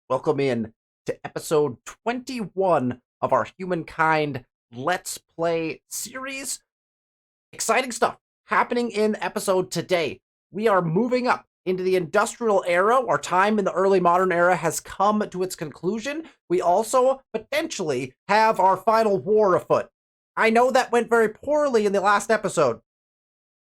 Welcome in to episode 21 of our Humankind Let's Play series. Exciting stuff happening in the episode today. We are moving up into the industrial era. Our time in the early modern era has come to its conclusion. We also potentially have our final war afoot. I know that went very poorly in the last episode,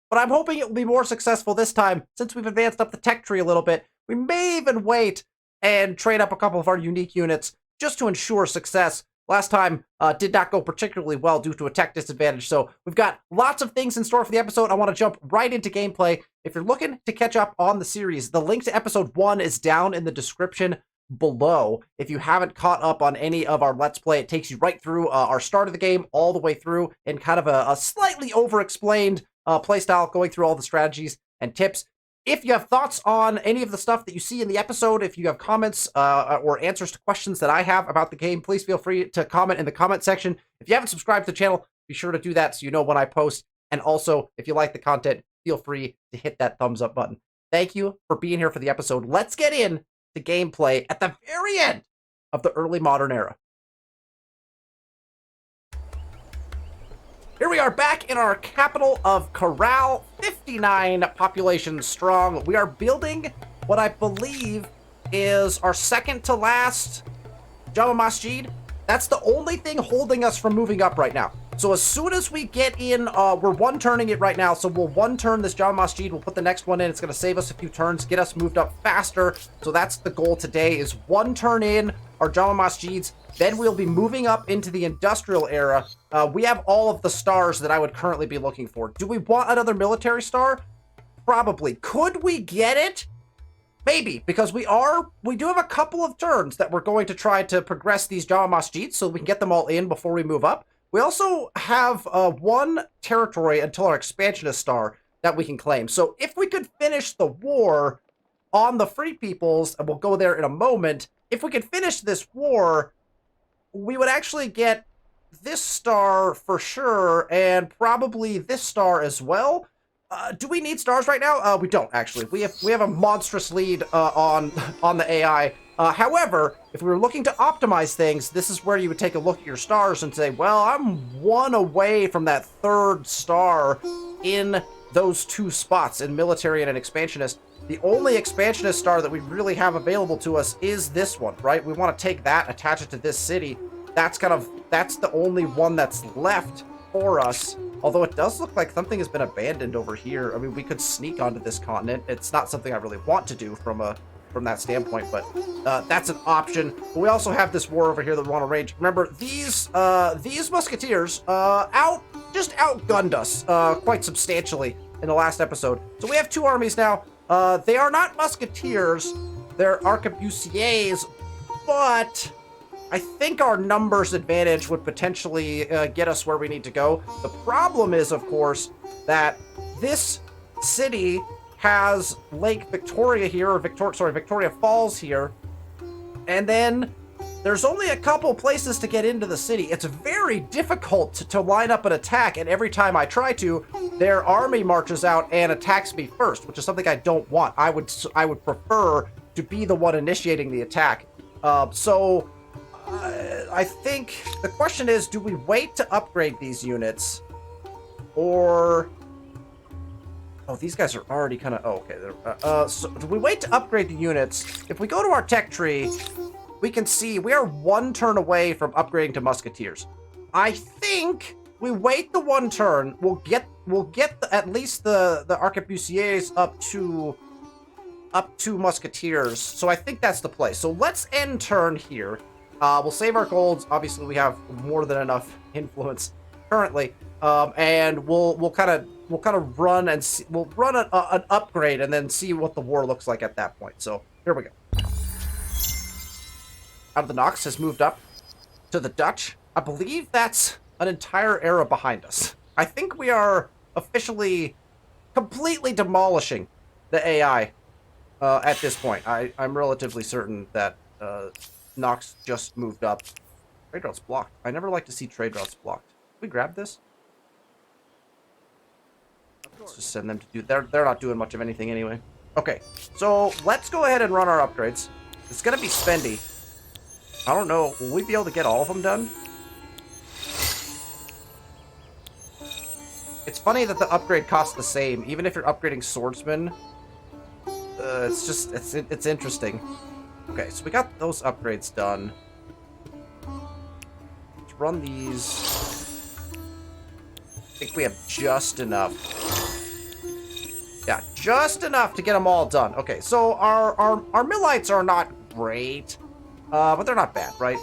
but I'm hoping it will be more successful this time since we've advanced up the tech tree a little bit. We may even wait and trade up a couple of our unique units just to ensure success. Last time did not go particularly well due to a tech disadvantage, so we've got lots of things in store for the episode. I want to jump right into gameplay. If you're looking to catch up on the series, the link to episode 1 is down in the description below. If you haven't caught up on any of our Let's Play, it takes you right through our start of the game all the way through in kind of a slightly over-explained playstyle, going through all the strategies and tips. If you have thoughts on any of the stuff that you see in the episode, if you have comments or answers to questions that I have about the game, please feel free to comment in the comment section. If you haven't subscribed to the channel, be sure to do that so you know when I post. And also, if you like the content, feel free to hit that thumbs up button. Thank you for being here for the episode. Let's get in to gameplay at the very end of the early modern era. Here we are back in our capital of Corral, 59 population strong. We are building what I believe is our second to last Jama Masjid. That's the only thing holding us from moving up right now. So as soon as we get in, we're one-turning it right now, so we'll one-turn this Jama Masjid. We'll put the next one in. It's going to save us a few turns, get us moved up faster. So that's the goal today, is one turn in our Jama Masjids. Then we'll be moving up into the industrial era. We have all of the stars that I would currently be looking for. Do we want another military star? Probably. Could we get it? Maybe, because we do have a couple of turns that we're going to try to progress these Jama Masjids so we can get them all in before we move up. We also have one territory until our expansionist star that we can claim. So if we could finish the war on the Free Peoples, and we'll go there in a moment, if we could finish this war, we would actually get this star for sure, and probably this star as well. Do we need stars right now? We don't, actually. We have a monstrous lead on the AI. However, if we were looking to optimize things, this is where you would take a look at your stars and say, well, I'm one away from that third star in those two spots, in military and an expansionist. The only expansionist star that we really have available to us is this one, right? We want to take that, attach it to this city. That's the only one that's left for us. Although it does look like something has been abandoned over here. I mean, we could sneak onto this continent. It's not something I really want to do from that standpoint, but that's an option. But we also have this war over here that we want to rage. Remember, these musketeers just outgunned us quite substantially in the last episode. So we have two armies now. They are not musketeers, they're arquebusiers, but I think our numbers advantage would potentially get us where we need to go. The problem is, of course, that this city has Lake Victoria here, or Victoria Falls here, and then there's only a couple places to get into the city. It's very difficult to line up an attack, and every time I try to, their army marches out and attacks me first, which is something I don't want. I would prefer to be the one initiating the attack. I think the question is, do we wait to upgrade these units, or... Oh, these guys are already kind of... Oh, okay. So do we wait to upgrade the units? If we go to our tech tree, we can see we are one turn away from upgrading to musketeers. I think we wait the one turn. We'll get at least the arquebusiers up to musketeers. So I think that's the play. So let's end turn here. We'll save our golds. Obviously, we have more than enough influence currently, and we'll kind of run and see, we'll run an upgrade and then see what the war looks like at that point. So here we go. Out of the Nox has moved up to the Dutch. I believe that's an entire era behind us. I think we are officially completely demolishing the AI at this point. I'm relatively certain that Nox just moved up. Trade route's blocked. I never like to see trade routes blocked. Can we grab this? Let's just send them to do... They're not doing much of anything anyway. Okay, so let's go ahead and run our upgrades. It's gonna be spendy. I don't know. Will we be able to get all of them done? It's funny that the upgrade costs the same, even if you're upgrading swordsman. It's interesting. Okay, so we got those upgrades done. Let's run these. I think we have just enough. Yeah, just enough to get them all done. Okay, so our millites are not great, but they're not bad, right?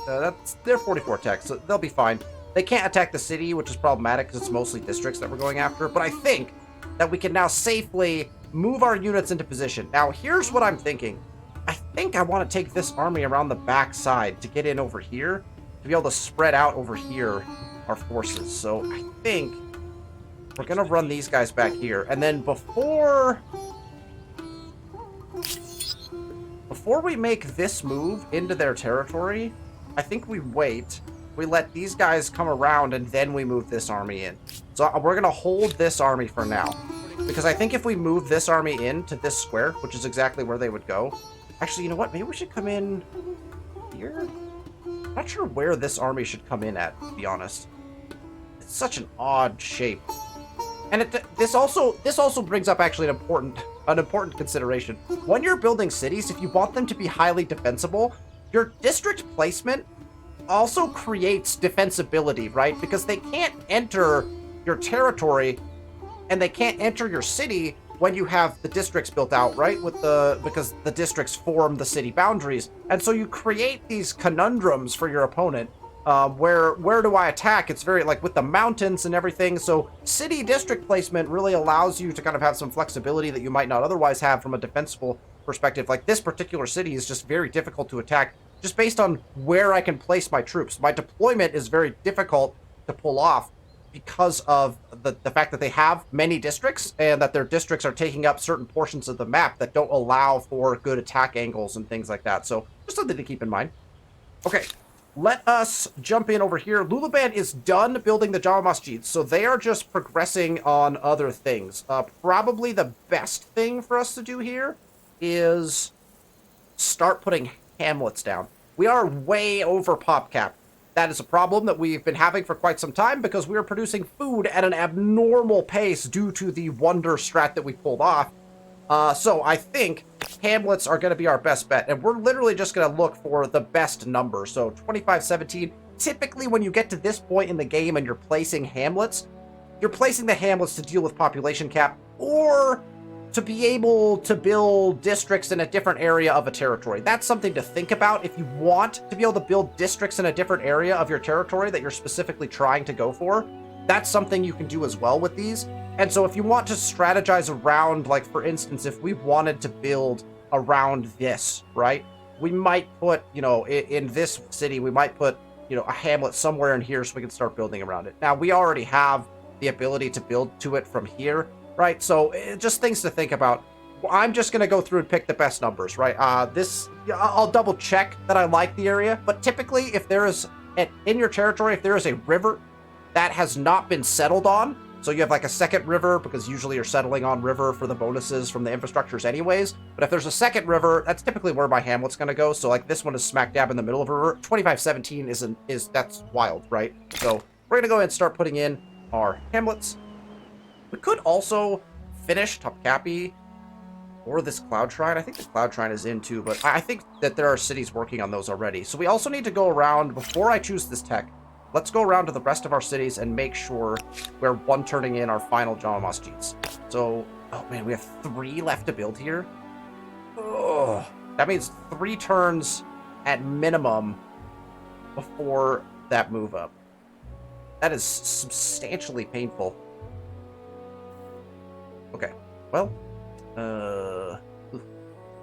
They're 44 tech, so they'll be fine. They can't attack the city, which is problematic because it's mostly districts that we're going after. But I think that we can now safely move our units into position. Now, here's what I'm thinking. I think I want to take this army around the back side to get in over here, to be able to spread out over here our forces. So I think we're going to run these guys back here. And then before we make this move into their territory, I think we wait. We let these guys come around and then we move this army in. So we're going to hold this army for now. Because I think if we move this army in to this square, which is exactly where they would go. Actually, you know what? Maybe we should come in here? I'm not sure where this army should come in at, to be honest. It's such an odd shape. And this also brings up actually an important consideration. When you're building cities, if you want them to be highly defensible, your district placement also creates defensibility, right? Because they can't enter your territory and they can't enter your city when you have the districts built out, right? Because the districts form the city boundaries. And so you create these conundrums for your opponent. Where do I attack? It's very like with the mountains and everything. So city district placement really allows you to kind of have some flexibility that you might not otherwise have from a defensible perspective. Like this particular city is just very difficult to attack just based on where I can place my troops. My deployment is very difficult to pull off because of the fact that they have many districts and that their districts are taking up certain portions of the map that don't allow for good attack angles and things like that. So just something to keep in mind. Okay, let us jump in over here. Lulaban is done building the Jama Masjid, so they are just progressing on other things. Probably the best thing for us to do here is start putting hamlets down. We are way over pop cap. That is a problem that we've been having for quite some time because we are producing food at an abnormal pace due to the wonder strat that we pulled off. So I think hamlets are going to be our best bet, and we're literally just going to look for the best number. So 2517. Typically, when you get to this point in the game and you're placing hamlets, you're placing the hamlets to deal with population cap or to be able to build districts in a different area of a territory. That's something to think about. If you want to be able to build districts in a different area of your territory that you're specifically trying to go for, that's something you can do as well with these. And so if you want to strategize around, like for instance, if we wanted to build around this, right? We might put, you know, in this city, we might put, you know, a hamlet somewhere in here so we can start building around it. Now, we already have the ability to build to it from here, right? So just things to think about. I'm just going to go through and pick the best numbers, right? I'll double check that I like the area, but typically if there is, in your territory, if there is a river that has not been settled on, so you have like a second river, because usually you're settling on river for the bonuses from the infrastructures anyways, but if there's a second river, that's typically where my hamlet's going to go. So like this one is smack dab in the middle of a river. 2517 that's wild, right? So we're going to go ahead and start putting in our hamlets. We could also finish Topkapi or this Cloud Shrine. I think the Cloud Shrine is in too, but I think that there are cities working on those already. So we also need to go around, before I choose this tech, let's go around to the rest of our cities and make sure we're one-turning in our final Jama Masjids. So, oh man, we have 3 left to build here. Oh, that means 3 turns at minimum before that move up. That is substantially painful. Okay, well,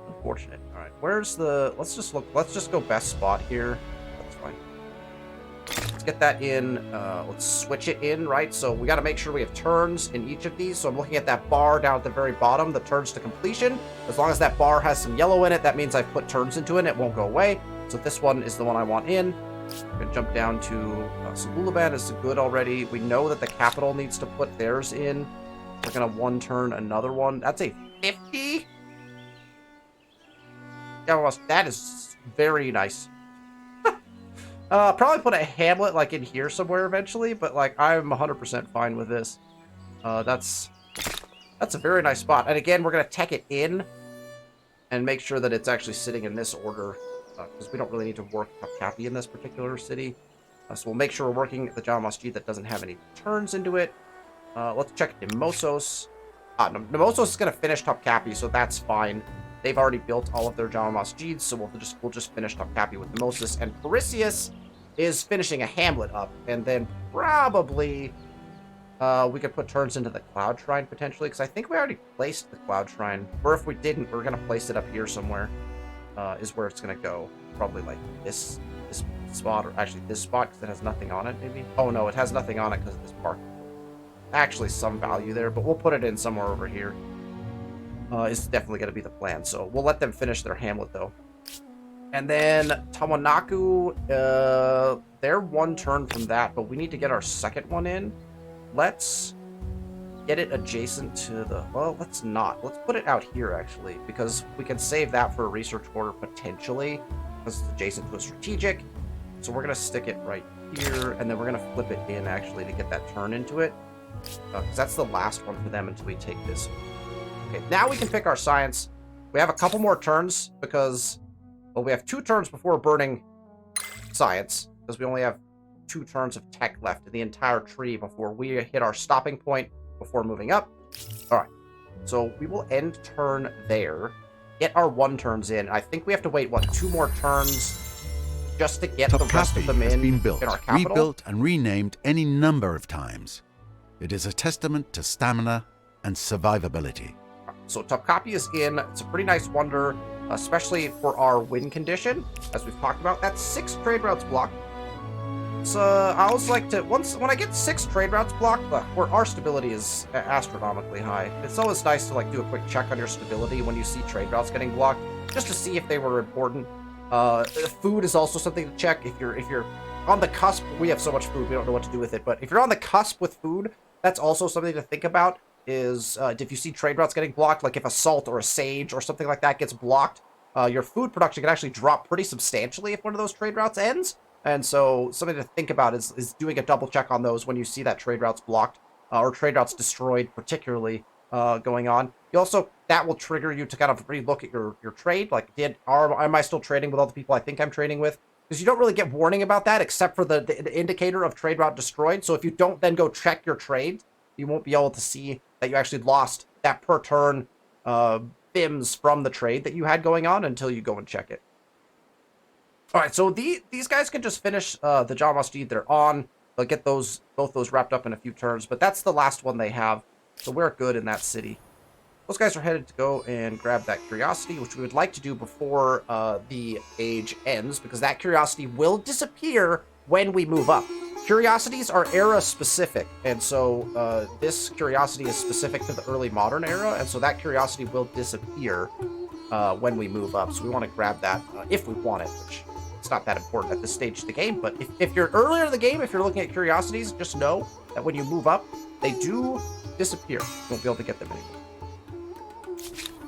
unfortunate. All right, where's the? Let's just go best spot here. That's fine. Let's get that in. Let's switch it in, right? So we got to make sure we have turns in each of these. So I'm looking at that bar down at the very bottom, the turns to completion. As long as that bar has some yellow in it, that means I've put turns into it and it won't go away. So this one is the one I want in. I'm going to jump down to Lulaban is good already. We know that the capital needs to put theirs in. We're going to one-turn another one. That's a 50? Yeah, that is Very nice. Probably put a hamlet like in here somewhere eventually, but like I'm 100% fine with this. That's a very nice spot. And again, we're gonna tech it in and make sure that it's actually sitting in this order, because we don't really need to work Topkapi in this particular city. So we'll make sure we're working the Java Masjid that doesn't have any turns into it. Let's check Nemosos. Nemosos is gonna finish Topkapi, so that's fine. They've already built all of their Java Masjids, so we'll just finish Topkapi with Nemosis. And Parisius is finishing a hamlet up, and then probably we could put turns into the Cloud Shrine potentially, because I think we already placed the Cloud Shrine. Or if we didn't, we're gonna place it up here somewhere. Is where it's gonna go. Probably like this spot, or actually this spot, because it has nothing on it. Maybe. Oh no, it has nothing on it because of this park. Actually, some value there, but we'll put it in somewhere over here. Is definitely going to be the plan. So we'll let them finish their hamlet, though. And then Tawanaku, they're one turn from that, but we need to get our second one in. Let's get it adjacent to the... Well, let's not. Let's put it out here, actually, because we can save that for a research order, potentially, because it's adjacent to a strategic. So we're going to stick it right here, and then we're going to flip it in, actually, to get that turn into it. Because that's the last one for them until we take this. Okay, now we can pick our science. We have a couple more turns because, well, we have 2 turns before burning science, because we only have 2 turns of tech left in the entire tree before we hit our stopping point before moving up. All right, so we will end turn there, get our 1 turns in. I think we have to wait, what, 2 more turns just to get the rest of them in our capital? Rebuilt and renamed any number of times. It is a testament to stamina and survivability. So Topkapi is in. It's a pretty nice wonder, especially for our win condition, as we've talked about. That's 6 trade routes blocked. So I always like to, when I get 6 trade routes blocked, where our stability is astronomically high, it's always nice to like do a quick check on your stability when you see trade routes getting blocked, just to see if they were important. Food is also something to check. If you're on the cusp, we have so much food, we don't know what to do with it. But if you're on the cusp with food, that's also something to think about. Is if you see trade routes getting blocked, like if a salt or a sage or something like that gets blocked, your food production can actually drop pretty substantially if one of those trade routes ends. And so something to think about is doing a double check on those when you see that trade routes blocked or trade routes destroyed, particularly going on. You also, that will trigger you to kind of relook at your trade. Like, am I still trading with all the people I think I'm trading with? Because you don't really get warning about that except for the indicator of trade route destroyed. So if you don't then go check your trade, you won't be able to see that you actually lost that per turn BIMs from the trade that you had going on until you go and check it. All right, so these guys can just finish the Java Masjid they're on. They'll get both those wrapped up in a few turns, but that's the last one they have. So we're good in that city. Those guys are headed to go and grab that curiosity, which we would like to do before the age ends, because that curiosity will disappear when we move up. Curiosities are era-specific, and so this curiosity is specific to the early modern era, and so that curiosity will disappear when we move up. So we want to grab that if we want it, which it's not that important at this stage of the game. But if you're earlier in the game, if you're looking at curiosities, just know that when you move up, they do disappear. You won't be able to get them anymore.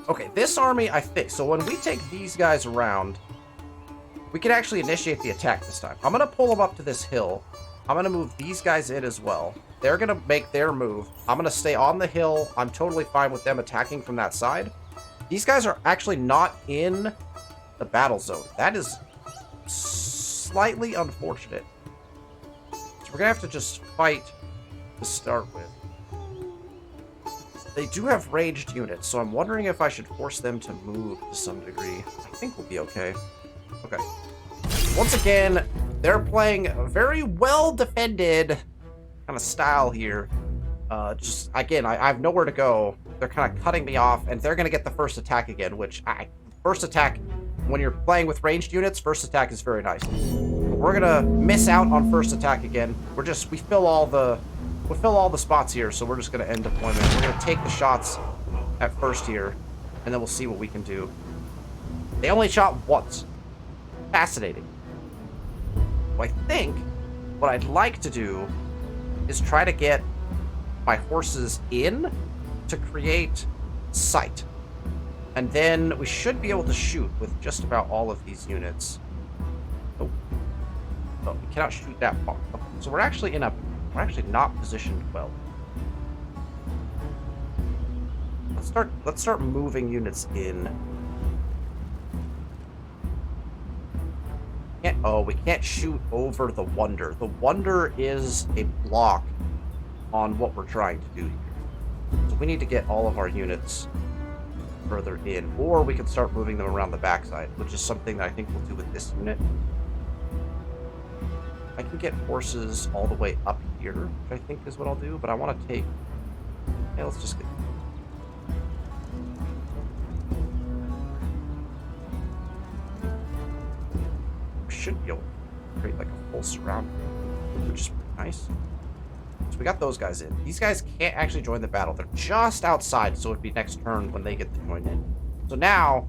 Okay, this army, I think. So when we take these guys around, we can actually initiate the attack this time. I'm going to pull them up to this hill. I'm going to move these guys in as well. They're going to make their move. I'm going to stay on the hill. I'm totally fine with them attacking from that side. These guys are actually not in the battle zone. That is slightly unfortunate. So we're going to have to just fight to start with. They do have ranged units, so I'm wondering if I should force them to move to some degree. I think we'll be okay. Okay. Once again, they're playing a very well-defended kind of style here. Just, again, I have nowhere to go. They're kind of cutting me off, and they're going to get the first attack again, which, first attack, when you're playing with ranged units, first attack is very nice. We're going to miss out on first attack again. We fill all the spots here, so we're just going to end deployment. We're going to take the shots at first here, and then we'll see what we can do. They only shot once. Fascinating. So I think what I'd like to do is try to get my horses in to create sight. And then we should be able to shoot with just about all of these units. Oh, oh, we cannot shoot that far. Okay, so we're actually not positioned well. Let's start moving units in. We can't shoot over the Wonder. The Wonder is a block on what we're trying to do here. So we need to get all of our units further in, or we can start moving them around the backside, which is something that I think we'll do with this unit. I can get horses all the way up here, which I think is what I'll do, but I want to take... Yeah, let's just get... We should be able to create like a full surround, which is pretty nice. So we got those guys in. These guys can't actually join the battle. They're just outside, so it'd be next turn when they get to join in. So now,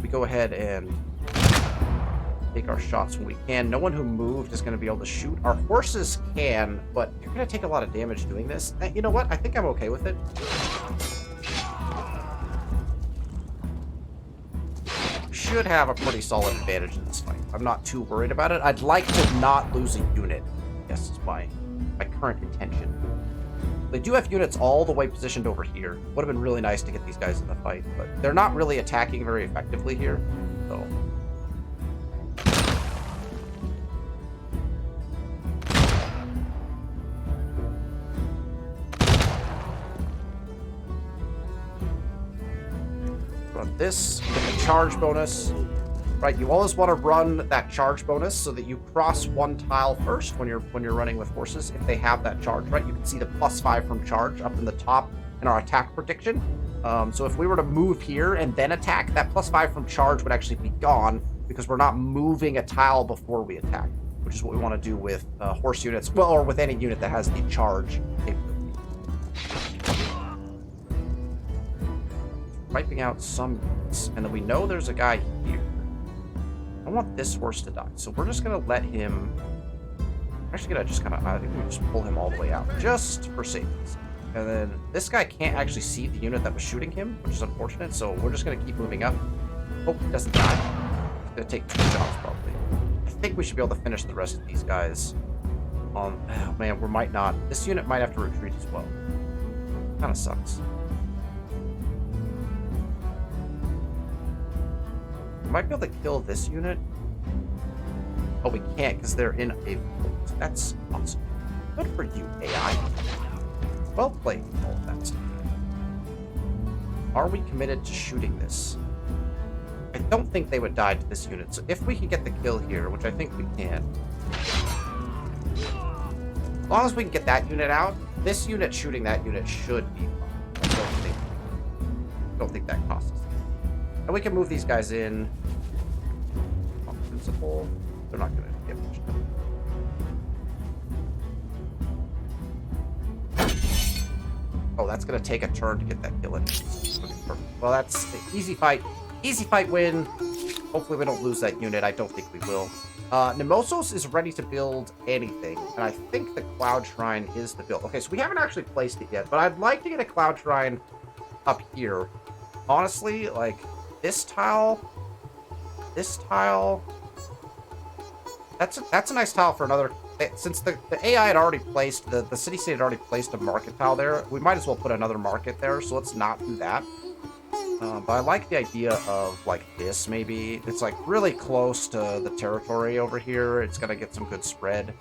we go ahead and take our shots when we can. No one who moved is going to be able to shoot. Our horses can, but you're going to take a lot of damage doing this. You know what? I think I'm okay with it. Should have a pretty solid advantage in this fight. I'm not too worried about it. I'd like to not lose a unit. Yes, is my current intention. They do have units all the way positioned over here. Would have been really nice to get these guys in the fight, but they're not really attacking very effectively here. So run this, get the charge bonus. Right, you always want to run that charge bonus so that you cross one tile first when you're running with horses. If they have that charge, right, you can see the +5 from charge up in the top in our attack prediction. So if we were to move here and then attack, that +5 from charge would actually be gone because we're not moving a tile before we attack, which is what we want to do with horse units, well, or with any unit that has the charge capability. Wiping out some units, and then we know there's a guy here. I want this horse to die, so we're just gonna let him. Actually, gonna just kind of. I think we just pull him all the way out, just for safety. And then this guy can't actually see the unit that was shooting him, which is unfortunate. So we're just gonna keep moving up. Hope he doesn't die. It's gonna take 2 shots probably. I think we should be able to finish the rest of these guys. Oh man, we might not. This unit might have to retreat as well. Kind of sucks. Might be able to kill this unit. Oh, we can't because they're in a vault. That's awesome. Good for you, AI. Well played, all of that stuff. Are we committed to shooting this? I don't think they would die to this unit. So if we can get the kill here, which I think we can. As long as we can get that unit out, this unit shooting that unit should be fine. I don't think that costs us. And we can move these guys in. On principle, they're not going to get much done. Oh, that's going to take a turn to get that kill in. Okay, perfect. Well, that's an easy fight. Easy fight win. Hopefully we don't lose that unit. I don't think we will. Nemosos is ready to build anything, and I think the Cloud Shrine is the build. Okay, so we haven't actually placed it yet, but I'd like to get a Cloud Shrine up here. Honestly, like... This tile, that's a nice tile for another, since the AI had already placed, the city-state had already placed a market tile there, we might as well put another market there, so let's not do that. But I like the idea of, like, this, maybe. It's, like, really close to the territory over here. It's gonna get some good spread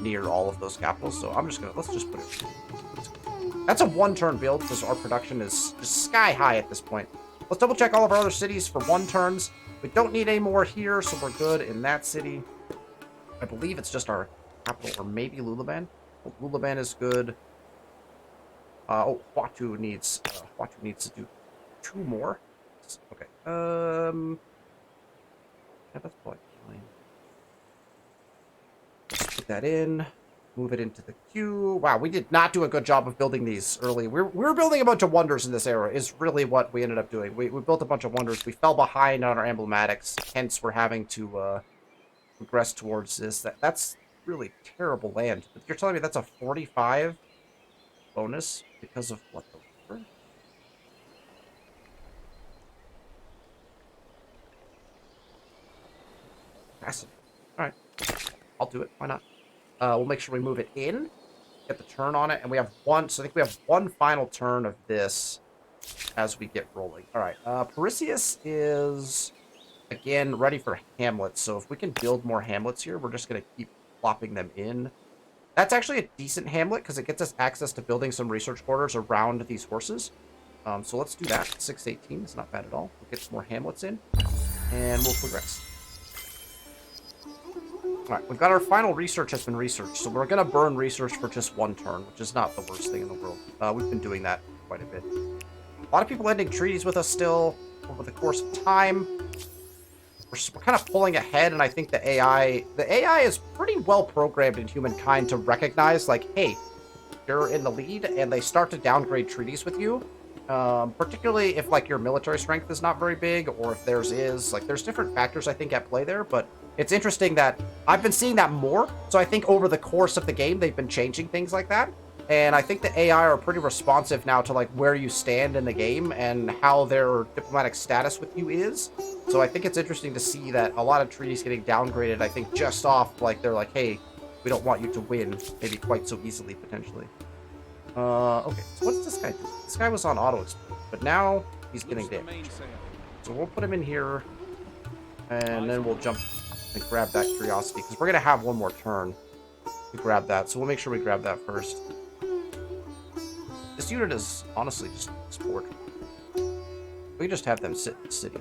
near all of those capitals, so I'm just gonna, let's just put it. That's a 1-turn build because our production is just sky high at this point. Let's double check all of our other cities for 1 turns. We don't need any more here, so we're good in that city. I believe it's just our capital, or maybe Lulaban. Oh, Lulaban is good. Huatu needs to do 2 more. Okay. Yeah, that's probably fine. Let's put that in. Move it into the queue. Wow, we did not do a good job of building these early. We're building a bunch of wonders in this era, is really what we ended up doing. We built a bunch of wonders. We fell behind on our emblematics, hence we're having to progress towards this. That's really terrible land. But you're telling me that's a 45 bonus because of what the river? Fascinating. All right. I'll do it. Why not? We'll make sure we move it in. Get the turn on it. And we have one. So I think we have one final turn of this as we get rolling. All right. Perseus is, again, ready for hamlets. So if we can build more hamlets here, we're just going to keep plopping them in. That's actually a decent hamlet because it gets us access to building some research quarters around these horses. So let's do that. 618 is not bad at all. We'll get some more hamlets in, and we'll progress. All right, we've got our final research has been researched, so we're going to burn research for just one turn, which is not the worst thing in the world. We've been doing that quite a bit. A lot of people ending treaties with us still over the course of time. We're kind of pulling ahead, and I think the AI is pretty well programmed in Humankind to recognize, like, hey, you're in the lead, and they start to downgrade treaties with you. Particularly if, like, your military strength is not very big, or if theirs is. Like, there's different factors, I think, at play there, but it's interesting that I've been seeing that more. So I think over the course of the game, they've been changing things like that. And I think the AI are pretty responsive now to, like, where you stand in the game and how their diplomatic status with you is. So I think it's interesting to see that a lot of treaties getting downgraded, I think, just off, like, they're like, hey, we don't want you to win, maybe quite so easily, potentially. Okay, so what's this guy do? This guy was on auto explode, but now he's getting damaged. So we'll put him in here, and then we'll jump and grab that curiosity, because we're going to have one more turn to grab that, so we'll make sure we grab that first. This unit is honestly just export. We just have them sit in the city.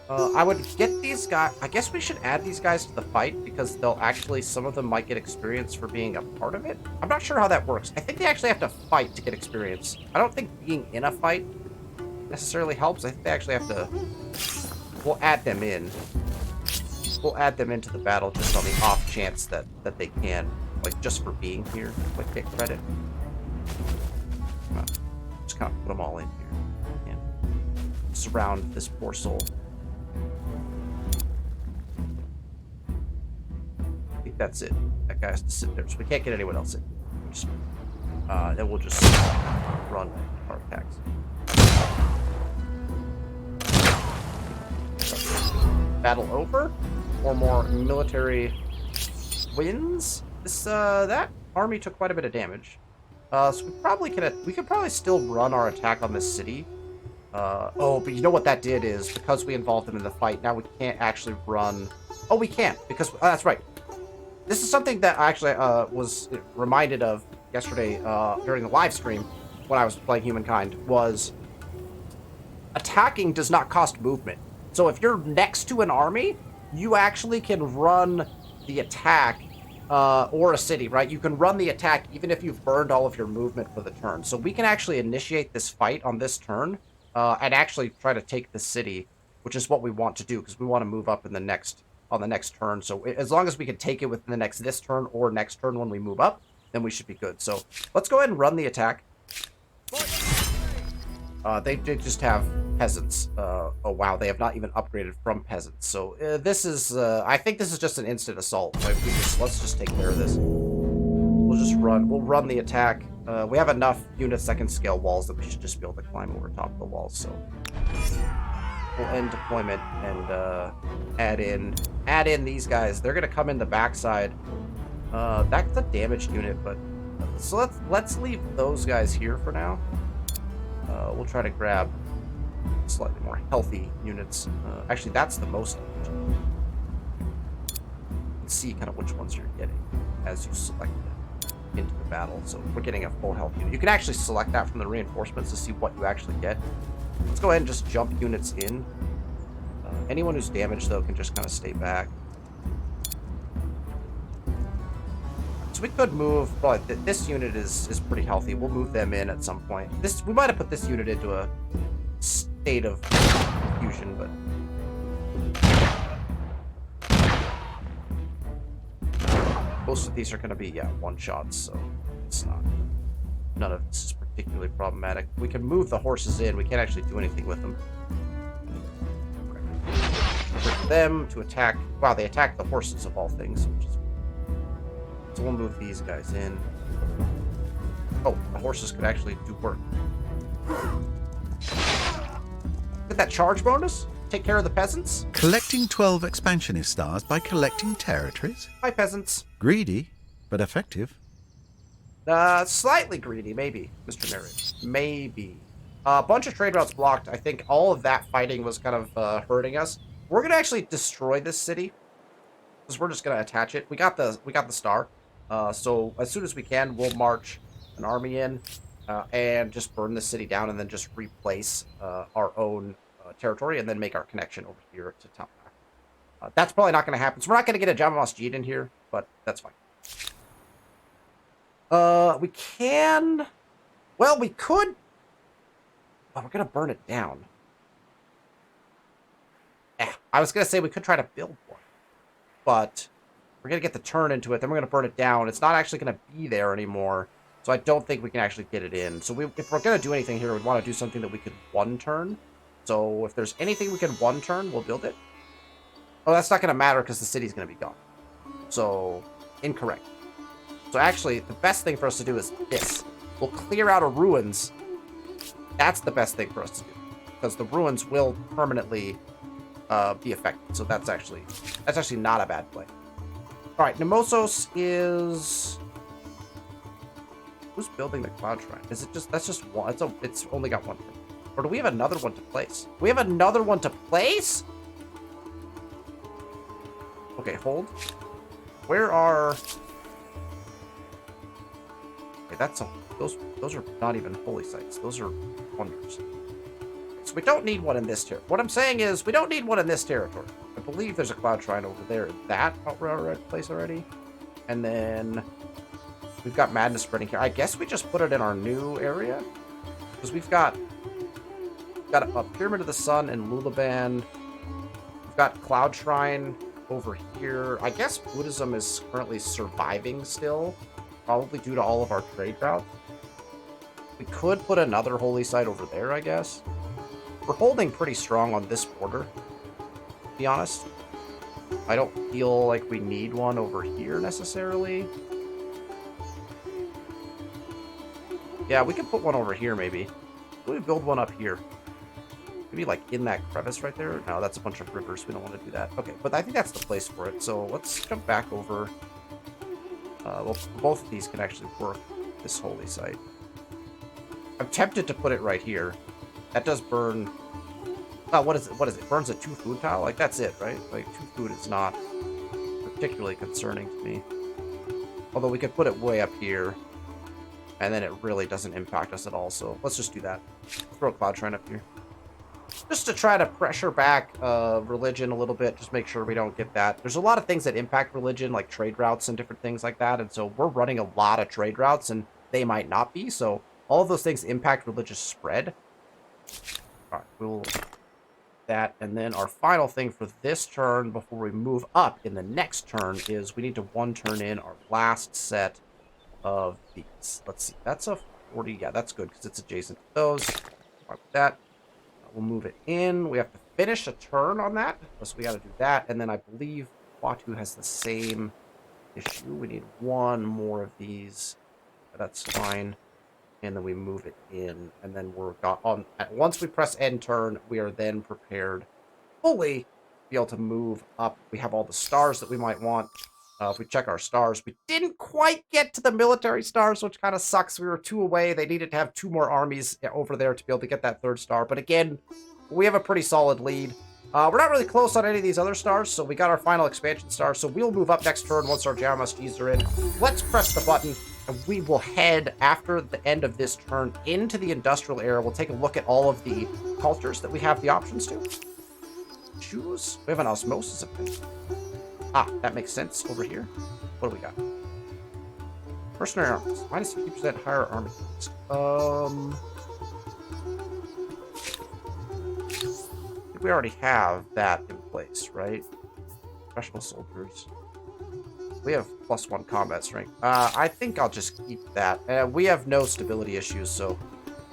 I would get these guys. I guess we should add these guys to the fight because they'll actually, some of them might get experience for being a part of it. I'm not sure how that works. I think they actually have to fight to get experience. I don't think being in a fight necessarily helps. I think they actually have to. We'll add them in. We'll add them into the battle just on the off chance that they can, like, just for being here, like, get credit. Just kind of put them all in here and surround this poor soul. I think that's it. That guy has to sit there, so we can't get anyone else in. Then we'll just run our attacks. Battle over, or more military wins. This that army took quite a bit of damage. So we could probably still run our attack on this city. Oh, but you know what that did is, because we involved them in the fight, now we can't actually run. Oh, we can't, because that's right. This is something that I actually was reminded of yesterday during the live stream when I was playing Humankind, was attacking does not cost movement. So if you're next to an army, you actually can run the attack, or a city, right? You can run the attack even if you've burned all of your movement for the turn. So we can actually initiate this fight on this turn and actually try to take the city, which is what we want to do because we want to move up in the next turn. So as long as we can take it within this turn or next turn when we move up, then we should be good. So let's go ahead and run the attack. They did just have peasants. Oh wow, they have not even upgraded from peasants. So this is, I think this is just an instant assault. Like, let's just take care of this. We'll run the attack. We have enough units that can scale walls that we should just be able to climb over top of the walls. So we'll end deployment and add in these guys. They're gonna come in the backside. That's a damaged unit, but so let's leave those guys here for now. We'll try to grab slightly more healthy units. Actually, that's the most. Let's see kind of which ones you're getting as you select them into the battle. So we're getting a full health unit. You can actually select that from the reinforcements to see what you actually get. Let's go ahead and just jump units in. Anyone who's damaged, though, can just kind of stay back. So we could move, probably this unit is pretty healthy. We'll move them in at some point. We might have put this unit into a state of confusion, but most of these are going to be, one-shots, so it's not. None of this is particularly problematic. We can move the horses in. We can't actually do anything with them. For them to attack. Wow, they attack the horses of all things, which is. So we'll move these guys in. Oh, the horses could actually do work. Get that charge bonus? take care of the peasants. Collecting 12 expansionist stars by collecting territories? Hi, peasants. Greedy, but effective. Slightly greedy, maybe, Mr. Narrator. Maybe. A bunch of trade routes blocked. I think all of that fighting was kind of hurting us. We're gonna actually destroy this city because we're just gonna attach it. We got the star. So as soon as we can, we'll march an army in and just burn the city down, and then just replace our own territory, and then make our connection over here to town. That's probably not going to happen. So we're not going to get a Java Masjid in here, but that's fine. We can... Well, we could... Oh, we're going to burn it down. I was going to say we could try to build one. But we're going to get the turn into it. Then we're going to burn it down. It's not actually going to be there anymore. So I don't think we can actually get it in. So if we're going to do anything here, we'd want to do something that we could one turn. So if there's anything we can one turn, we'll build it. Oh, that's not going to matter because the city's going to be gone. So, incorrect. So actually, the best thing for us to do is this. We'll clear out of ruins. That's the best thing for us to do. Because the ruins will permanently be affected. So that's actually not a bad play. Alright, Nemosos is... Who's building the Cloud Shrine? Is it just... That's just one. It's only got one thing. Or do we have another one to place? We have another one to place? Okay, hold. Where are... Okay, that's a... Those are not even holy sites. Those are wonders. So we don't need one in this territory. What I'm saying is, we don't need one in this territory. I believe there's a Cloud Shrine over there in that place already. And then... We've got Madness spreading here. I guess we just put it in our new area. Because we've got a Pyramid of the Sun in Lulaban. We've got Cloud Shrine over here. I guess Buddhism is currently surviving still, probably due to all of our trade routes. We could put another holy site over there, I guess. We're holding pretty strong on this border, to be honest. I don't feel like we need one over here necessarily. Yeah, we could put one over here maybe. Can we build one up here? Maybe like in that crevice right there? No, that's a bunch of rivers. We don't want to do that. Okay, but I think that's the place for it. So let's jump back over. Well, both of these can actually work this holy site. I'm tempted to put it right here. That does burn... Oh, what is it? What is it? Burns a 2 food tile? Like, that's it, right? Like, 2 food is not particularly concerning to me. Although we could put it way up here. And then it really doesn't impact us at all. So let's just do that. Throw a Cloud Shrine up here. Just to try to pressure back religion a little bit. Just make sure we don't get that. There's a lot of things that impact religion, like trade routes and different things like that. And so we're running a lot of trade routes, and they might not be. So all of those things impact religious spread. All right, we'll do that. And then our final thing for this turn before we move up in the next turn is we need to one turn in our last set of these. Let's see. That's a 40. Yeah, that's good because it's adjacent to those. Like that. We'll move it in. We have to finish a turn on that. So we got to do that. And then I believe Watu has the same issue. We need one more of these. That's fine. And then we move it in. And then we're got on. Once we press end turn, we are then prepared fully to be able to move up. We have all the stars that we might want. If we check our stars, we didn't quite get to the military stars, which kind of sucks. We were 2 away. They needed to have 2 more armies over there to be able to get that 3rd star. But again, we have a pretty solid lead. We're not really close on any of these other stars, so we got our final expansion star. So we'll move up next turn once our Jamasties are in. Let's press the button, and we will head, after the end of this turn, into the industrial era. We'll take a look at all of the cultures that we have the options to. Choose. We have an osmosis opinion. Ah, that makes sense over here. What do we got? Mercenary armies. Minus 50% higher army cost. I think we already have that in place, right? Professional soldiers. We have +1 combat strength. I think I'll just keep that. We have no stability issues, so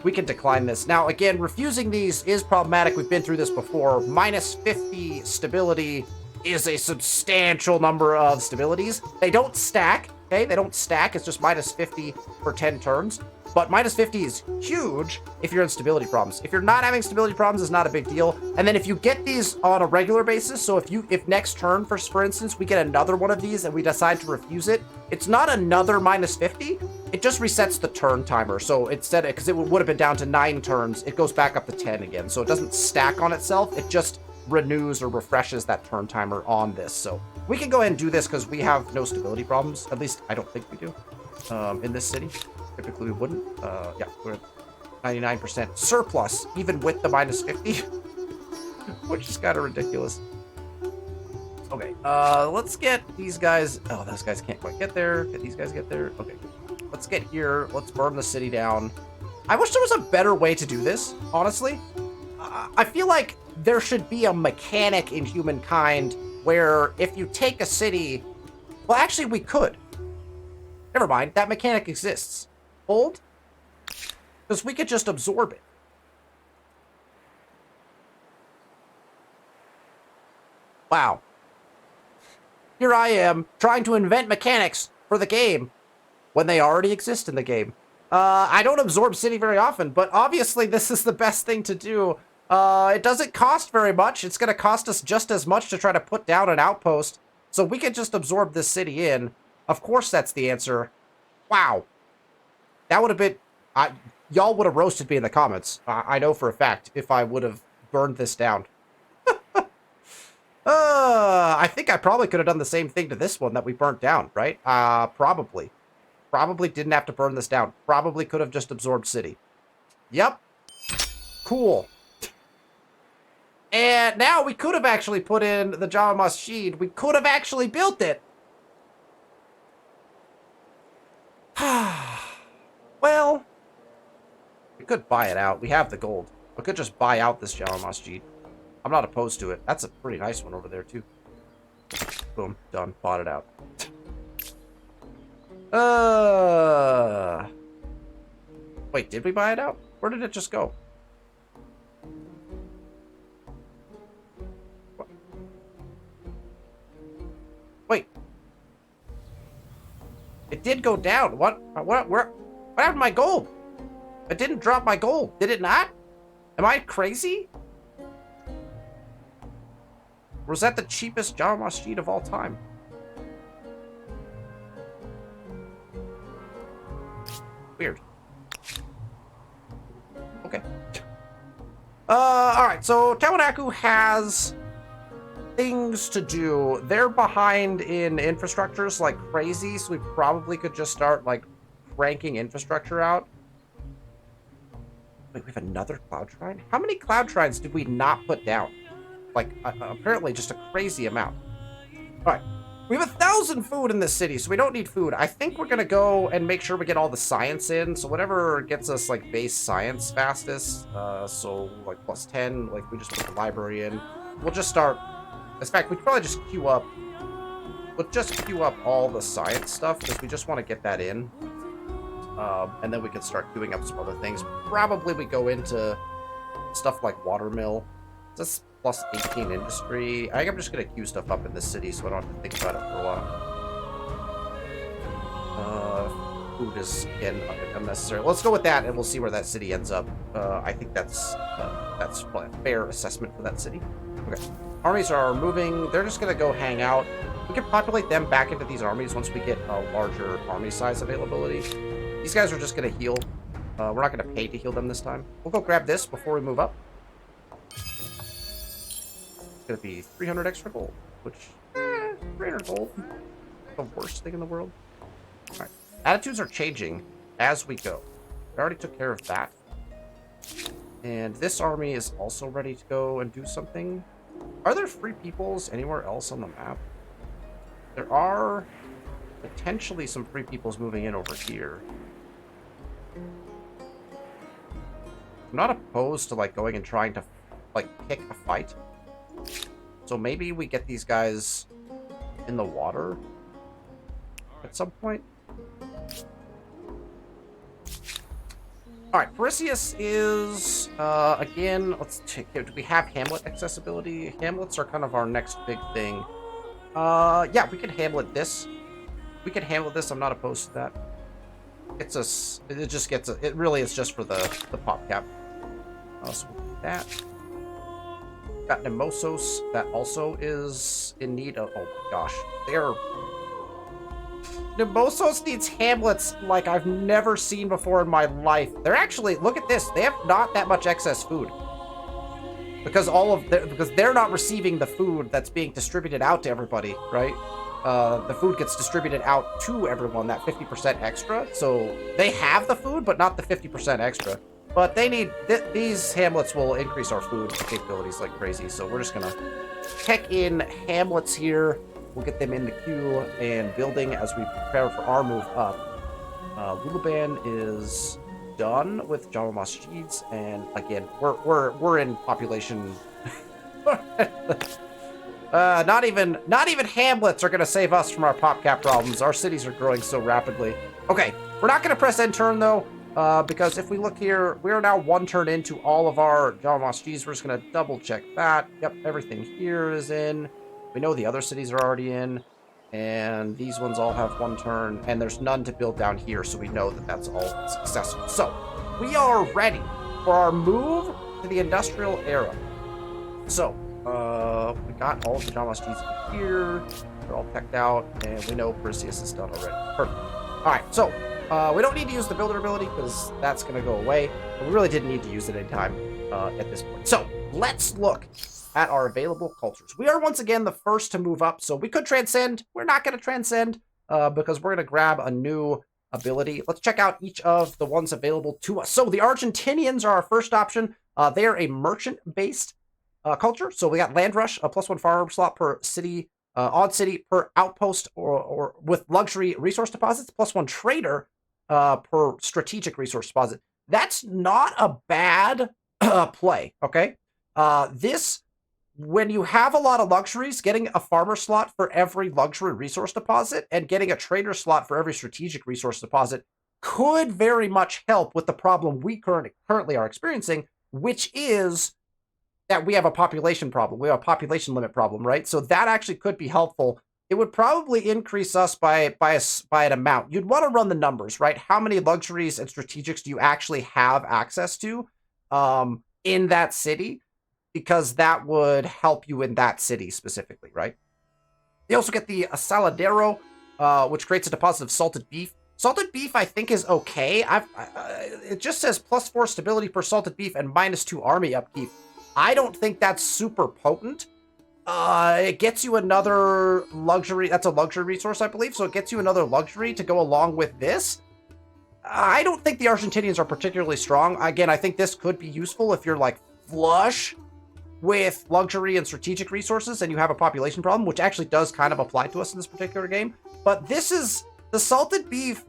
we can decline this. Now, again, refusing these is problematic. We've been through this before. Minus 50 stability is a substantial number of stabilities. They don't stack, Okay, they don't stack. It's just minus 50 for 10 turns. But minus 50 is huge if you're in stability problems. If you're not having stability problems, it's not a big deal. And then if you get these on a regular basis, so if next turn, for instance, we get another one of these and we decide to refuse it, it's not another minus 50. It just resets the turn timer. So instead, because it would have been down to 9 turns, it goes back up to 10 again. So it doesn't stack on itself. It just renews or refreshes that turn timer on this. So we can go ahead and do this because we have no stability problems. At least I don't think we do in this city. Typically we wouldn't. Yeah, we're at 99% surplus, even with the minus 50, which is kind of ridiculous. Okay, let's get these guys. Oh, those guys can't quite get there. Can these guys get there? Okay, let's get here. Let's burn the city down. I wish there was a better way to do this, honestly. I feel like there should be a mechanic in Humankind where if you take a city... Well, actually, we could. Never mind. That mechanic exists. Hold. Because we could just absorb it. Wow. Here I am, trying to invent mechanics for the game when they already exist in the game. I don't absorb city very often, but obviously this is the best thing to do. It doesn't cost very much. It's going to cost us just as much to try to put down an outpost. So we can just absorb this city in. Of course that's the answer. Wow. That would have been... y'all would have roasted me in the comments. I know for a fact if I would have burned this down. I think I probably could have done the same thing to this one that we burnt down, right? Probably. Probably didn't have to burn this down. Probably could have just absorbed city. Yep. Cool. And now we could have actually put in the Jama Masjid. We could have actually built it. Well, we could buy it out. We have the gold. We could just buy out this Jama Masjid. I'm not opposed to it. That's a pretty nice one over there, too. Boom. Done. Bought it out. Wait, did we buy it out? Where did it just go? What? Wait. It did go down. What happened to my gold? It didn't drop my gold. Did it not? Am I crazy? Or was that the cheapest Jama Masjid of all time? Weird. Okay. Alright, so Tawanaku has things to do. They're behind in infrastructures like crazy, so we probably could just start, like, cranking infrastructure out. Wait, we have another cloud shrine? How many cloud shrines did we not put down? Like, apparently just a crazy amount. Alright. We have 1,000 food in this city, so we don't need food. I think we're gonna go and make sure we get all the science in. So whatever gets us, like, base science fastest. So, like, plus 10, like, we just put the library in. We'll just start... In fact, we could probably just queue up... We'll just queue up all the science stuff, because we just want to get that in. And then we can start queuing up some other things. Probably we go into stuff like watermill. That's plus 18 industry. I think I'm just going to queue stuff up in this city so I don't have to think about it for a while. Food is, again, unnecessary. Let's go with that, and we'll see where that city ends up. I think that's probably a fair assessment for that city. Okay. Armies are moving. They're just going to go hang out. We can populate them back into these armies once we get a larger army size availability. These guys are just going to heal. We're not going to pay to heal them this time. We'll go grab this before we move up. It's going to be 300 extra gold, which, 300 gold. The worst thing in the world. All right. Attitudes are changing as we go. We already took care of that. And this army is also ready to go and do something. Are there free peoples anywhere else on the map? There are potentially some free peoples moving in over here. I'm not opposed to, like, going and trying to, like, pick a fight. So maybe we get these guys in the water at some point. Alright, Perseus is, again, let's check here. Do we have Hamlet accessibility? Hamlets are kind of our next big thing. Yeah, we can Hamlet this. we can handle this. I'm not opposed to that. It just gets it really is just for the pop cap. So we'll do that. Got Nemosos that also is in need of, oh my gosh. Nemosos needs hamlets like I've never seen before in my life. They're actually, look at this. They have not that much excess food. Because because they're not receiving the food that's being distributed out to everybody, right? The food gets distributed out to everyone, that 50% extra. So they have the food, but not the 50% extra. But they need, these hamlets will increase our food capabilities like crazy. So we're just going to check in hamlets here. We'll get them in the queue and building as we prepare for our move up. Lulaban is done with Java Masjids. And again, we're in population. Not even hamlets are going to save us from our pop cap problems. Our cities are growing so rapidly. Okay, we're not going to press end turn though. Because if we look here, we are now 1 turn into all of our Java Masjids. We're just going to double check that. Yep, everything here is in. We know the other cities are already in. And these ones all have 1 turn. And there's none to build down here, so we know that that's all successful. So, we are ready for our move to the industrial era. So, we got all of the Java Masjids here. They're all teched out. And we know Perseus is done already. Perfect. Alright, so... we don't need to use the builder ability because that's going to go away. But we really didn't need to use it anytime at this point. So let's look at our available cultures. We are once again the first to move up. So we could transcend. We're not going to transcend because we're going to grab a new ability. Let's check out each of the ones available to us. So the Argentinians are our first option. They are a merchant-based culture. So we got Land Rush, a +1 farm slot per city, odd city per outpost, or with luxury resource deposits, +1 trader per strategic resource deposit. That's not a bad play, okay? When you have a lot of luxuries, getting a farmer slot for every luxury resource deposit and getting a trader slot for every strategic resource deposit could very much help with the problem we currently are experiencing, which is that we have a population problem. We have a population limit problem, right? So that actually could be helpful. It would probably increase us by an amount. You'd want to run the numbers, right? How many luxuries and strategics do you actually have access to in that city? Because that would help you in that city specifically, right? You also get the Saladero, which creates a deposit of salted beef. Salted beef, I think, is okay. It just says +4 stability per salted beef and -2 army upkeep. I don't think that's super potent. It gets you another luxury. That's a luxury resource, I believe. So it gets you another luxury to go along with this. I don't think the Argentinians are particularly strong. Again, I think this could be useful if you're like flush with luxury and strategic resources and you have a population problem, which actually does kind of apply to us in this particular game. But this is the salted beef.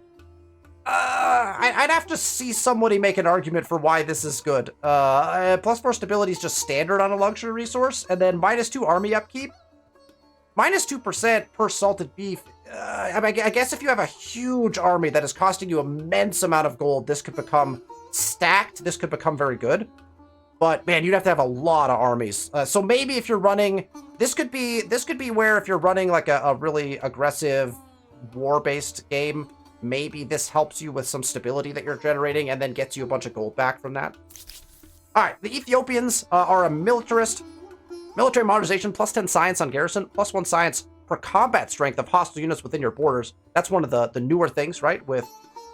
I'd have to see somebody make an argument for why this is good. +4 stability is just standard on a luxury resource, and then -2 army upkeep. -2% per salted beef. I guess if you have a huge army that is costing you immense amount of gold, this could become stacked. This could become very good. But man, you'd have to have a lot of armies. So maybe if you're running, this could be where if you're running like a really aggressive war-based game, maybe this helps you with some stability that you're generating and then gets you a bunch of gold back from that. All right, the Ethiopians are a militarist. Military modernization, +10 science on garrison, +1 science per combat strength of hostile units within your borders. That's one of the newer things, right? With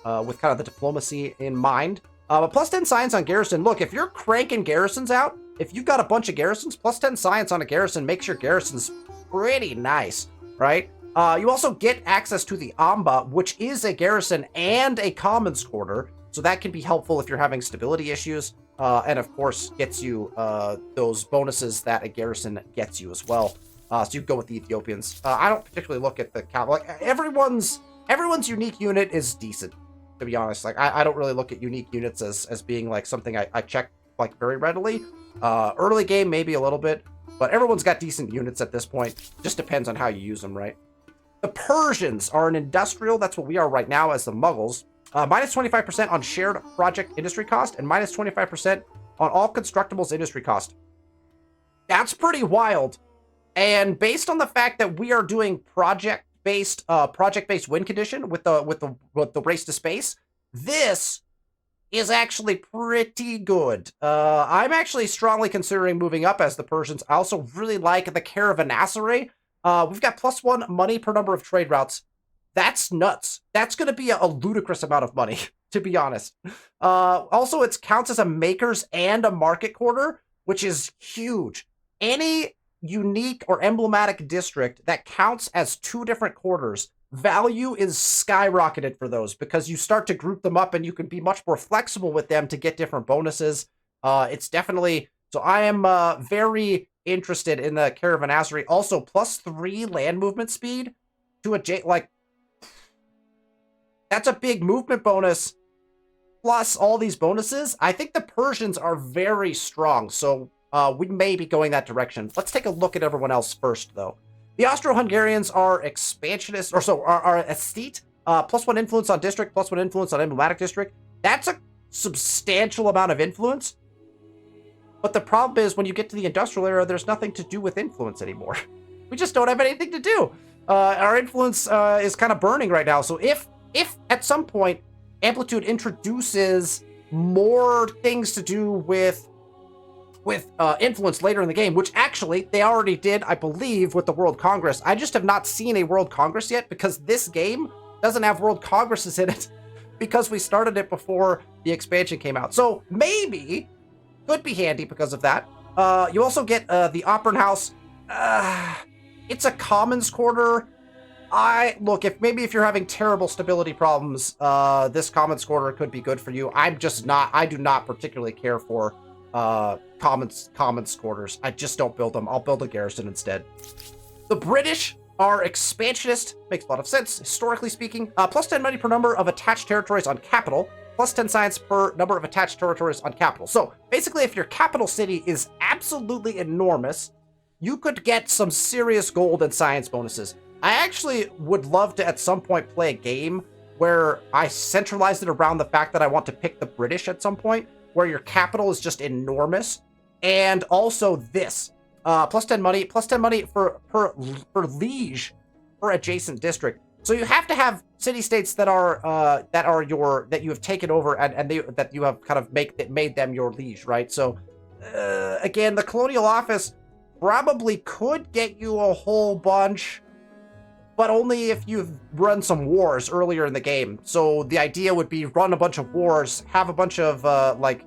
kind of the diplomacy in mind. But +10 science on garrison. Look, if you're cranking garrisons out, if you've got a bunch of garrisons, +10 science on a garrison makes your garrisons pretty nice, right? You also get access to the Amba, which is a garrison and a commons quarter, so that can be helpful if you're having stability issues, and of course gets you those bonuses that a garrison gets you as well. So you go with the Ethiopians. I don't particularly look at the like everyone's unique unit is decent, to be honest. Like I don't really look at unique units as being like something I check like very readily. Early game maybe a little bit, but everyone's got decent units at this point. Just depends on how you use them, right? The Persians are an industrial. That's what we are right now as the Mughals. -25% on shared project industry cost and -25% on all constructibles industry cost. That's pretty wild. And based on the fact that we are doing project project-based win condition with the race to space, this is actually pretty good. I'm actually strongly considering moving up as the Persians. I also really like the caravanserai. We've got +1 money per number of trade routes. That's nuts. That's going to be a ludicrous amount of money, to be honest. Also, it counts as a makers and a market quarter, which is huge. Any unique or emblematic district that counts as 2 different quarters, value is skyrocketed for those because you start to group them up and you can be much more flexible with them to get different bonuses. It's definitely... So I am very interested in the caravanserai. Also, +3 land movement speed to like... That's a big movement bonus. Plus all these bonuses. I think the Persians are very strong, so we may be going that direction. Let's take a look at everyone else first, though. The Austro-Hungarians are expansionist, are aesthete. +1 influence on district, +1 influence on emblematic district. That's a substantial amount of influence. But the problem is, when you get to the industrial era, there's nothing to do with influence anymore. We just don't have anything to do. Our influence is kind of burning right now. So if at some point Amplitude introduces more things to do with influence later in the game, which actually they already did, I believe, with the World Congress. I just have not seen a World Congress yet because this game doesn't have World Congresses in it because we started it before the expansion came out. So maybe could be handy because of that. You also get the Opernhaus. It's a commons quarter. If you're having terrible stability problems, this commons quarter could be good for you. I do not particularly care for commons quarters. I just don't build them. I'll build a garrison instead. The British are expansionist. Makes a lot of sense, historically speaking. +10 money per number of attached territories on capital. +10 science per number of attached territories on capital. So basically, if your capital city is absolutely enormous, you could get some serious gold and science bonuses. I actually would love to at some point play a game where I centralize it around the fact that I want to pick the British at some point, where your capital is just enormous. And also this, +10 money per liege per adjacent district. So you have to have city-states that you have taken over and that you have kind of made them your liege, right? So again, the colonial office probably could get you a whole bunch, but only if you've run some wars earlier in the game. So the idea would be run a bunch of wars, have a bunch of like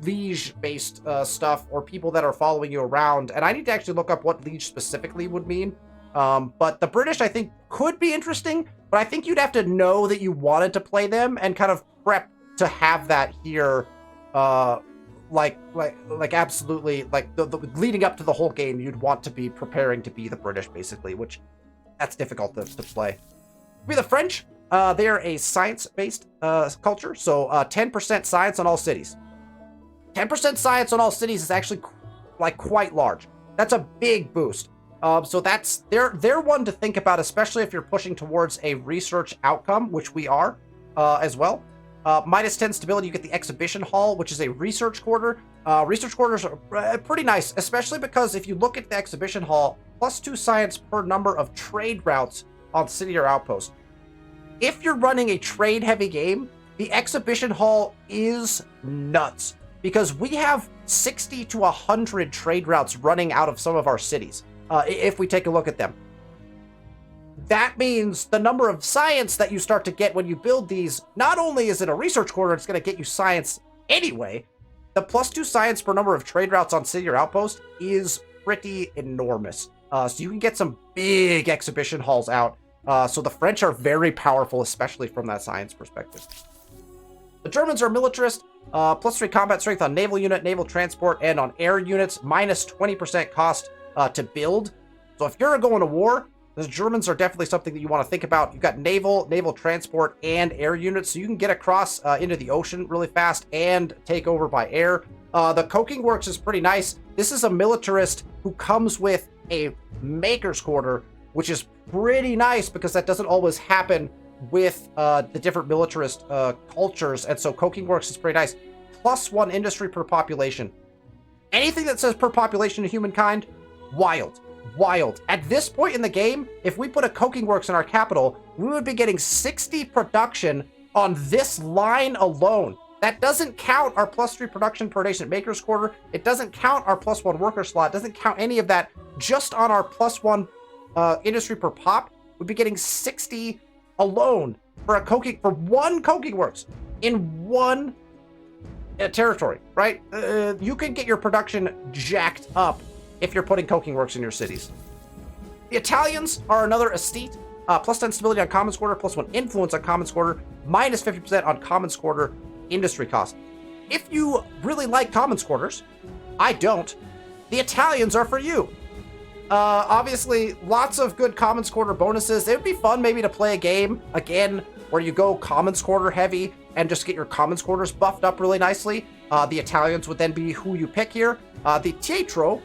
liege-based stuff, or people that are following you around. And I need to actually look up what liege specifically would mean. But the British, I think, could be interesting, but I think you'd have to know that you wanted to play them and kind of prep to have that here, absolutely, like the leading up to the whole game, you'd want to be preparing to be the British, basically, which that's difficult to play. Be the French. They are a science-based culture, so 10% science on all cities. 10% science on all cities is actually quite large. That's a big boost. So they're one to think about, especially if you're pushing towards a research outcome, which we are as well. -10 stability, you get the exhibition hall, which is a research quarter. Research quarters are pretty nice, especially because if you look at the exhibition hall, +2 science per number of trade routes on city or outpost. If you're running a trade-heavy game, the exhibition hall is nuts because we have 60 to 100 trade routes running out of some of our cities. If we take a look at them. That means the number of science that you start to get when you build these, not only is it a research quarter, it's going to get you science anyway, the +2 science per number of trade routes on city or outpost is pretty enormous. So you can get some big exhibition halls out. So the French are very powerful, especially from that science perspective. The Germans are militarist, +3 combat strength on naval unit, naval transport, and on air units, -20% cost to build. So if you're going to war, the Germans are definitely something that you want to think about. You've got naval transport, and air units, so you can get across into the ocean really fast and take over by air. The coking works is pretty nice. This is a militarist who comes with a maker's quarter, which is pretty nice because that doesn't always happen with the different militarist cultures, and so coking works is pretty nice. +1 industry per population. Anything that says per population in Humankind, wild. wild. At this point in the game, if we put a coking works in our capital, we would be getting 60 production on this line alone. That doesn't count our +3 production per nation maker's quarter. It doesn't count our +1 worker slot. It doesn't count any of that. Just on our +1 industry per pop, we'd be getting 60 alone for one coking works in one territory, right? You can get your production jacked up if you're putting coking works in your cities. The Italians are another estate. +10 stability on commons quarter, +1 influence on commons quarter, -50% on commons quarter industry cost. If you really like commons quarters, I don't, the Italians are for you. Obviously, lots of good commons quarter bonuses. It would be fun maybe to play a game, again, where you go commons quarter heavy and just get your commons quarters buffed up really nicely. The Italians would then be who you pick here. The Teatro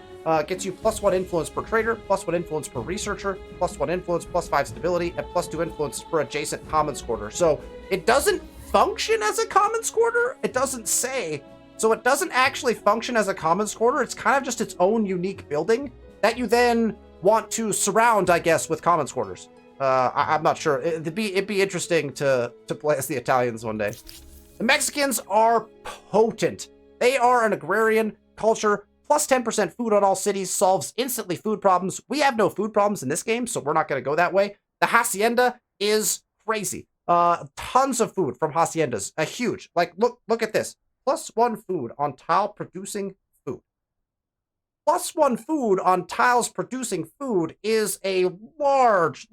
gets you +1 influence per trader, +1 influence per researcher, +1 influence, +5 stability, and +2 influence per adjacent commons quarter. So it doesn't function as a commons quarter. It doesn't say. So it doesn't actually function as a commons quarter. It's kind of just its own unique building that you then want to surround, I guess, with commons quarters. I'm not sure. It'd be interesting to play as the Italians one day. The Mexicans are potent. They are an agrarian culture. +10% food on all cities solves instantly food problems. We have no food problems in this game, so we're not going to go that way. The Hacienda is crazy. Tons of food from Haciendas. Huge. Like, look at this. +1 food on tile producing food. +1 food on tiles producing food is a large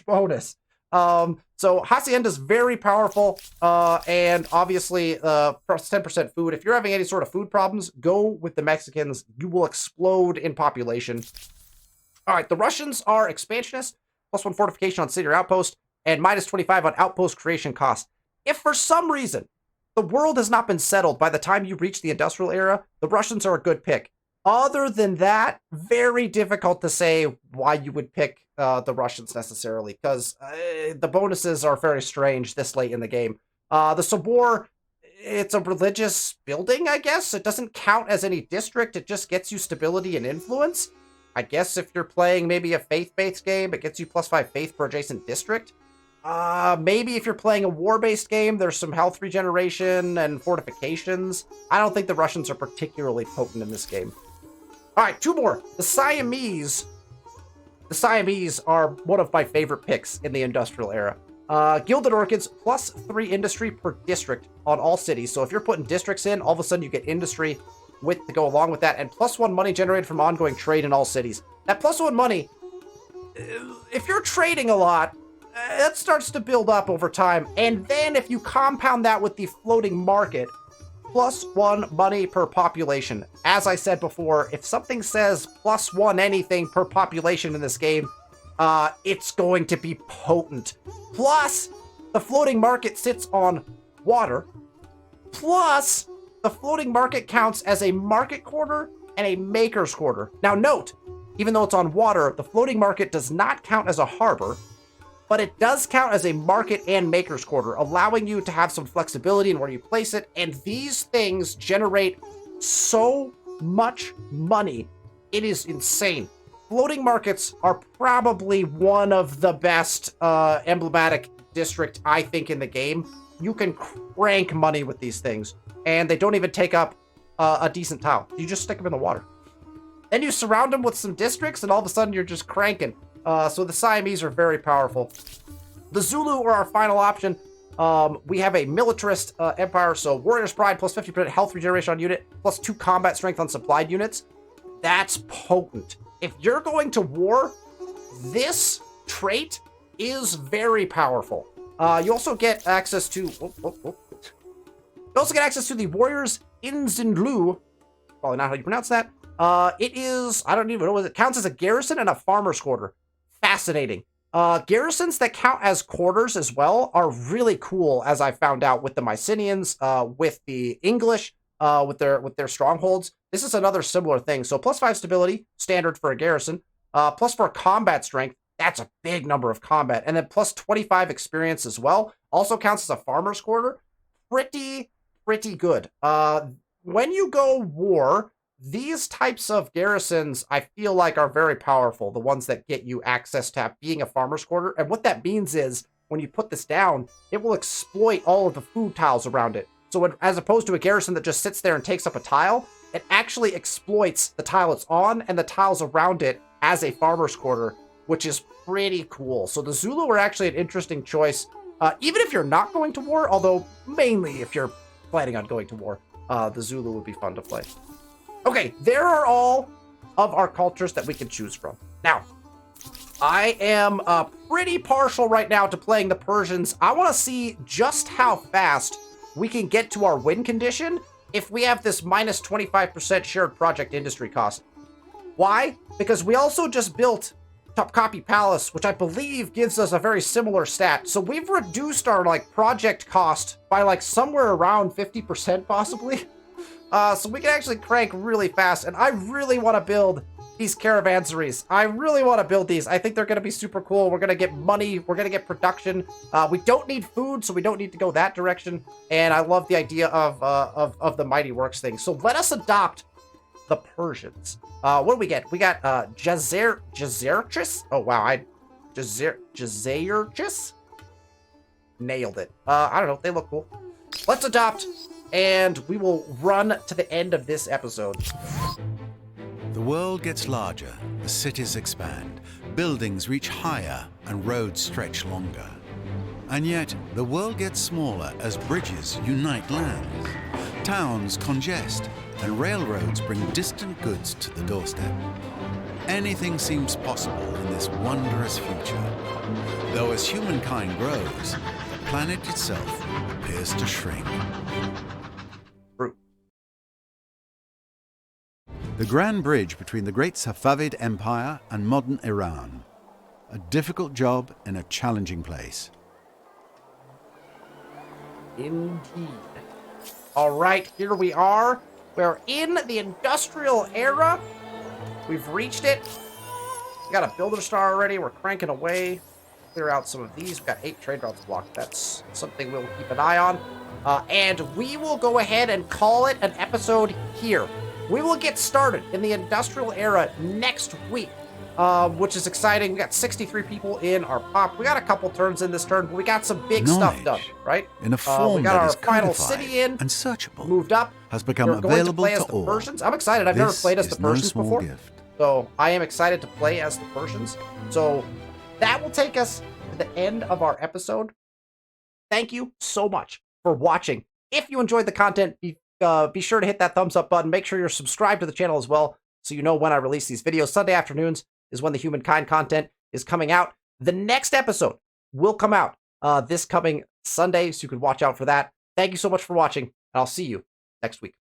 bonus. So Hacienda's very powerful, and obviously, +10% food. If you're having any sort of food problems, go with the Mexicans. You will explode in population. All right, the Russians are expansionists. +1 fortification on city or outpost, and -25 on outpost creation cost. If for some reason the world has not been settled by the time you reach the industrial era, the Russians are a good pick. Other than that, very difficult to say why you would pick the Russians necessarily, because the bonuses are very strange this late in the game. The Sobor, it's a religious building, I guess. It doesn't count as any district. It just gets you stability and influence. I guess if you're playing maybe a faith-based game, it gets you +5 faith per adjacent district. Maybe if you're playing a war-based game, there's some health regeneration and fortifications. I don't think the Russians are particularly potent in this game. All right, two more. The Siamese. The Siamese are one of my favorite picks in the industrial era. Gilded Orchids, +3 industry per district on all cities. So if you're putting districts in, all of a sudden you get industry to go along with that, and +1 money generated from ongoing trade in all cities. That +1 money, if you're trading a lot, that starts to build up over time. And then if you compound that with the floating market, +1 money per population. As I said before, if something says +1 anything per population in this game, it's going to be potent. Plus, the floating market sits on water. Plus, the floating market counts as a market quarter and a maker's quarter. Now note, even though it's on water, the floating market does not count as a harbor, but it does count as a market and maker's quarter, allowing you to have some flexibility in where you place it. And these things generate so much money. It is insane. Floating markets are probably one of the best emblematic district, I think, in the game. You can crank money with these things, and they don't even take up a decent tile. You just stick them in the water. Then you surround them with some districts, and all of a sudden you're just cranking. So the Siamese are very powerful. The Zulu are our final option. We have a militarist empire, so Warrior's Pride +50% health regeneration on unit, +2 combat strength on supplied units. That's potent. If you're going to war, this trait is very powerful. You also get access to... You also get access to the Warriors Inzinlu. Probably not how you pronounce that. It is... I don't even know what it counts as a garrison and a farmer's quarter. Fascinating. Garrisons that count as quarters as well are really cool, as I found out with the Mycenaeans, with the English, with their strongholds. This is another similar thing. So +5 stability, standard for a garrison. +4 combat strength. That's a big number of combat. And then +25 experience as well. Also counts as a farmer's quarter. Pretty good. When you go war, these types of garrisons, I feel like, are very powerful. The ones that get you access to being a farmer's quarter. And what that means is, when you put this down, it will exploit all of the food tiles around it. So as opposed to a garrison that just sits there and takes up a tile, it actually exploits the tile it's on and the tiles around it as a farmer's quarter, which is pretty cool. So the Zulu are actually an interesting choice, even if you're not going to war, although mainly if you're planning on going to war, the Zulu would be fun to play. Okay, there are all of our cultures that we can choose from. Now, I am pretty partial right now to playing the Persians. I want to see just how fast we can get to our win condition if we have this minus 25% shared project industry cost. Why? Because we also just built Topkapi Palace, which I believe gives us a very similar stat. So we've reduced our project cost by somewhere around 50% possibly. So we can actually crank really fast, and I really want to build these caravanseries. I really want to build these. I think they're going to be super cool. We're going to get money. We're going to get production. We don't need food, so we don't need to go that direction. And I love the idea of the Mighty Works thing. So let us adopt the Persians. What do we get? We got Jazerchis. Oh wow, Jazerchis. Nailed it. I don't know. They look cool. Let's adopt, and we will run to the end of this episode. The world gets larger, the cities expand, buildings reach higher, and roads stretch longer. And yet, the world gets smaller as bridges unite lands. Towns congest, and railroads bring distant goods to the doorstep. Anything seems possible in this wondrous future. Though as humankind grows, the planet itself appears to shrink. The Grand Bridge between the great Safavid Empire and modern Iran. A difficult job in a challenging place. Indeed. All right, here we are. We're in the industrial era. We've reached it. We got a builder star already. We're cranking away. Clear out some of these. We've got 8 trade routes blocked. That's something we'll keep an eye on. And we will go ahead and call it an episode here. We will get started in the industrial era next week, which is exciting. We got 63 people in our pop. We got a couple turns in this turn, but we got some big stuff done, right? In a form we got that our is final codified city in, and searchable, moved up. has become We're going available to play as to the all. Persians. I'm excited. I've never played as the Persians no small before, gift. so I am excited to play as the Persians. So that will take us to the end of our episode. Thank you so much for watching. If you enjoyed the content, be sure to hit that thumbs up button. Make sure you're subscribed to the channel as well, so you know when I release these videos. Sunday afternoons is when the Humankind content is coming out. The next episode will come out this coming Sunday, so you can watch out for that. Thank you so much for watching, and I'll see you next week.